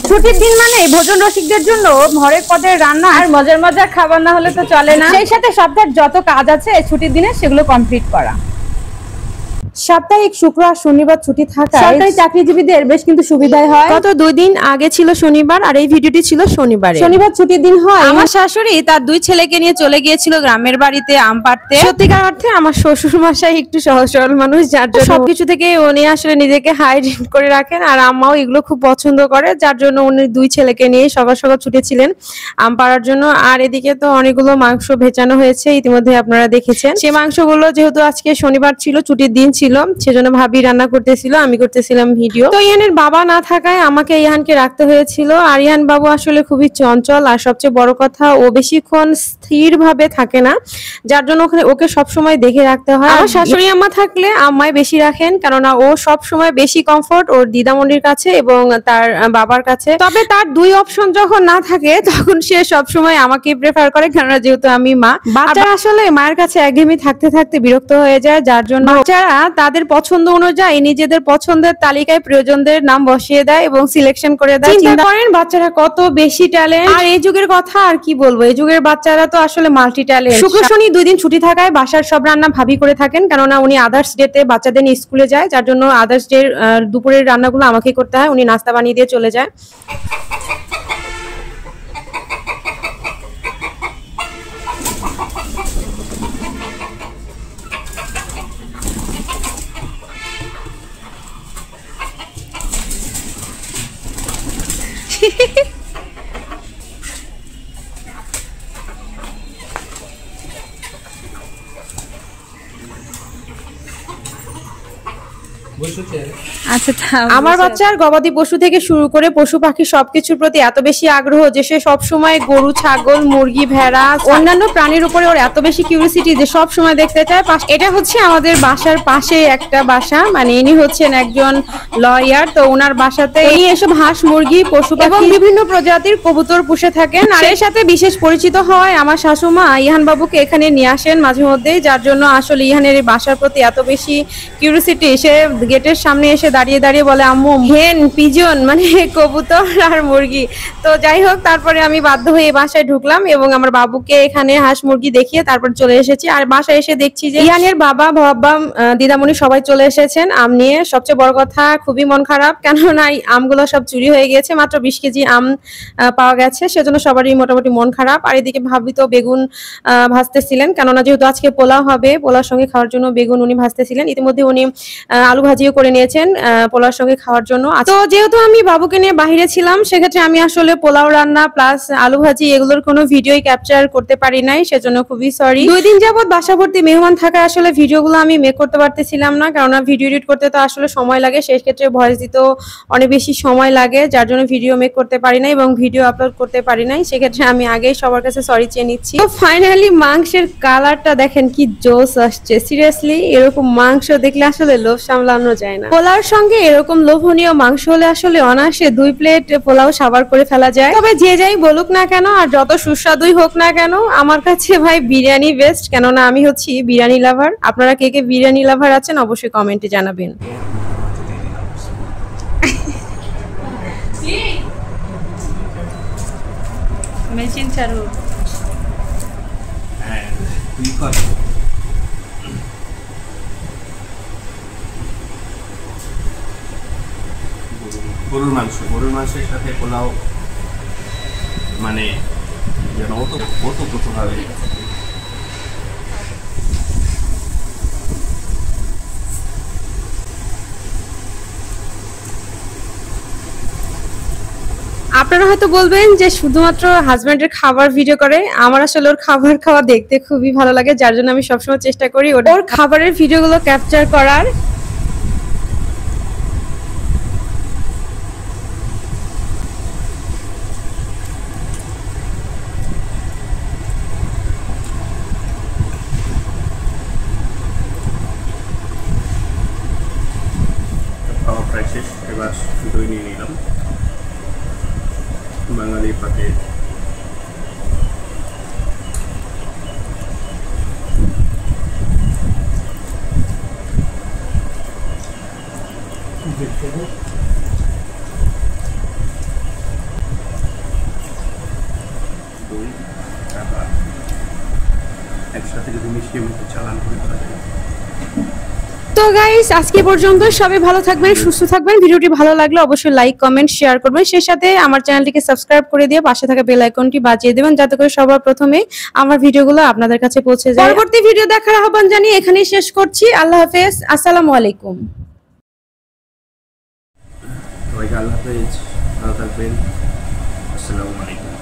ছুটির দিন মানে ভোজন রসিকদের জন্য ঘরের পদের রান্না আর মজার মজার খাবার না হলে তো চলে না। সেই সাথে সপ্তাহের যত কাজ আছে ছুটির দিনে সেগুলো কমপ্লিট করা। সাপ্তাহিক শুক্র আর শনিবার ছুটি থাকায় সরকারি চাকরিজীবীদের বেশ কিন্তু সুবিধাই হয়। গত 2 দিন আগে ছিল শনিবার আর এই ভিডিওটি ছিল শনিবারে। শনিবার ছুটির দিন হয়। আমার শাশুড়ি তার 2 ছেলেকে নিয়ে চলে গিয়েছিল গ্রামের বাড়িতে আম পাড়তে। সত্যিকার অর্থে আমার শ্বশুর মশাই একটু সহজ সরল মানুষ, যার জন্য সবকিছু থেকে উনি আসলে নিজেকে হাইড করে রাখেন আর আম্মাও এগুলো খুব পছন্দ করে, যার জন্য উনি 2 ছেলেকে নিয়ে সকাল সকাল ছুটেছিলেন আম পাড়ার জন্য। আর এদিকে তো অনেকগুলো মাংস ভেজানো হয়েছে, ইতিমধ্যে আপনারা দেখেছেন। সেই মাংসগুলো যেহেতু আজকে শনিবার ছিল, ছুটির দিন ছিল, সেজন্য ভাবি রান্না করতেছিল, আমি করতেছিলাম ভিডিও। তো ইহানের বাবা না থাকায় আমাকে ইহানকে রাখতে হয়েছিল। আর ইহান বাবু আসলে খুবই চঞ্চল, আর সবচেয়ে বড় কথা ও বেশিক্ষণ স্থির ভাবে থাকে না, যার জন্য ওকে সবসময় দেখে রাখতে হয়। আমার শাশুড়ি আম্মা থাকলে আম্মাই বেশি রাখেন, কেননা ও সবসময় বেশি কমফোর্ট ওর দিদামণির কাছে এবং তার বাবার কাছে। তবে তার 2 অপশন যখন না থাকে তখন সে সবসময় আমাকে প্রেফার করে, কেননা যেহেতু আমি মা। বাচ্চারা আসলে মায়ের কাছে একঘেয়েমি থাকতে থাকতে বিরক্ত হয়ে যায়, যার জন্য বাচ্চারা তাদের পছন্দ অনুযায়ী নিজেদের পছন্দের তালিকায় প্রিয়জনদের নাম বসিয়ে দেয় এবং সিলেকশন করে দেয়। চিন্তা করেন বাচ্চারা কত বেশি ট্যালেন্ট। আর এই যুগের কথা আর কি বলবো, এই যুগের বাচ্চারা তো আসলে মাল্টি ট্যালেন্ট। শুক্র শনি 2 দিন ছুটি থাকায় বাসার সব রান্না ভাবি করে থাকেন, কেননা উনি আদার্স ডেতে বাচ্চাদের নিয়ে স্কুলে যায়, যার জন্য আদার্স ডে দুপুরের রান্নাগুলো আমাকেই করতে হয়, উনি নাস্তা বানিয়ে দিয়ে চলে যায়। আমার বাচ্চার গবাদি পশু থেকে শুরু করে পশু পাখি সবকিছুর প্রতি এত বেশি আগ্রহ যে সে সবসময় গরু, ছাগল, মুরগি, ভেড়া, অন্যান্য প্রাণীর উপরে ওর এত বেশি কিউরিসিটি যে সব সময় দেখতে চায়। এটা হচ্ছে আমাদের বাসার পাশে একটা বাসা, মানে ইনি হচ্ছেন একজন লয়ার, তো ওনার বাসাতে উনি এসব হাঁস, মুরগি, পশু এবং বিভিন্ন প্রজাতির কবুতর পুষে থাকেন। আর এর সাথে বিশেষ পরিচিত হয় আমার শাশুমা ইহান বাবুকে এখানে নিয়ে আসেন মাঝে মধ্যেই, যার জন্য আসলে ইহানের এই বাসার প্রতি এত বেশি কিউরিসিটি। সে গেটের সামনে এসে দাঁড়িয়ে দাঁড়িয়ে বলে, আম্মু হেন, পিজন মানে কবুতর আর মুরগি। তো যাই হোক, তারপরে আমি বাধ্য হয়ে এই বাসায় ঢুকলাম এবং আমার বাবুকে এখানে হাঁস মুরগি দেখিয়ে তারপর চলে এসেছি। আর বাসায় এসে দেখছি যে ইহানের বাবা, বাবা, দিদামণি সবাই চলে এসেছেন আম নিয়ে। সবচেয়ে বড় কথা খুবই মন খারাপ, কেননা এই আমগুলো সব চুরি হয়ে গিয়েছে, মাত্র 20 কেজি আম পাওয়া গেছে, সেজন্য সবারই মোটামুটি মন খারাপ। আর এদিকে ভাবি তো বেগুন ভাজতেছিলেন, কেননা যেহেতু আজকে পোলাও হবে, পোলাওর সঙ্গে খাওয়ার জন্য বেগুন উনি ভাজতেছিলেন। ইতিমধ্যে উনি আলু ভাজিও করে নিয়েছেন পোলাওর সঙ্গে খাওয়ার জন্য। তো যেহেতু আমি বাবুকে নিয়ে বাহিরে ছিলাম, সেক্ষেত্রে আমি আসলে পোলাও রান্না প্লাস আলু ভাজি এগুলোর কোনো ভিডিওই ক্যাপচার করতে পারি নাই, সেজন্য খুবই সরি। 2 দিন যাবত বাসাভর্তি মেহমান থাকায় আসলে ভিডিওগুলো আমি মেক করতে পারতেছিলাম না, কেননা ভিডিও এডিট করতে তো আসলে সময় লাগে, সেই ক্ষেত্রে ভয়েস দিতেও অনেক বেশি সময় লাগে, যার জন্য ভিডিও মেক করতে পারি নাই এবং ভিডিও আপলোড করতে পারি নাই। সেক্ষেত্রে আমি আগেই সবার কাছে সরি চেয়ে নিচ্ছি। তো ফাইনালি মাংসের কালারটা দেখেন কি জোস আসছে, সিরিয়াসলি এরকম মাংস দেখলে আসলে লোভ সামলানো যায় না। পোলাওর সঙ্গে এরকম লোভনীয় মাংস হলে আসলে অনায়াসে 2 প্লেট পোলাও সাবার করে ফেলা যায়। তবে যে যাই বলুক না কেন আর যত সুস্বাদুই হোক না কেন, আমার কাছে ভাই বিরিয়ানি বেস্ট, কেননা আমি হচ্ছি বিরিয়ানি লাভার। আপনারা কে কে বিরিয়ানি লাভার আছেন অবশ্যই কমেন্টে জানাবেন। মেশিন চালু। হ্যাঁ, তুই কর। গরুর মাংসের সাথে পোলাও, মানে যেন ওতপ্রোতভাবে আপনারা হয়তো বলবেন যে শুধুমাত্র হাজবেন্ডের খাবার ভিডিও করে, আমার আসলে ওর খাবার খাওয়া দেখতে খুবই ভালো লাগে, যার জন্য আমি সবসময় চেষ্টা করি ওর খাবারের ভিডিওগুলো ক্যাপচার করার। খাওয়া প্রায় শেষ, এবার দই নিয়ে নিলাম বাঙালি পাতে। লাস্টে যদি মিষ্টির মধ্যে চালান করে দেওয়া যায়। তো গাইস আজকে পর্যন্ত, সবাই ভালো থাকবেন, সুস্থ থাকবেন। ভিডিওটি ভালো লাগলে অবশ্যই লাইক কমেন্ট শেয়ার করবেন, সেই সাথে আমার চ্যানেলটিকে সাবস্ক্রাইব করে দিয়ে পাশে থাকা বেল আইকনটি বাজিয়ে দেবেন, যাতে করে সবার প্রথমে আমার ভিডিওগুলো আপনাদের কাছে পৌঁছে যায়। পরবর্তী ভিডিও দেখার আহ্বান জানিয়ে এখানেই শেষ করছি। আল্লাহ হাফেজ, আসসালামু আলাইকুম। সবাইকে আল্লাহ হাফেজ, ভালো থাকবেন, আসসালামু আলাইকুম।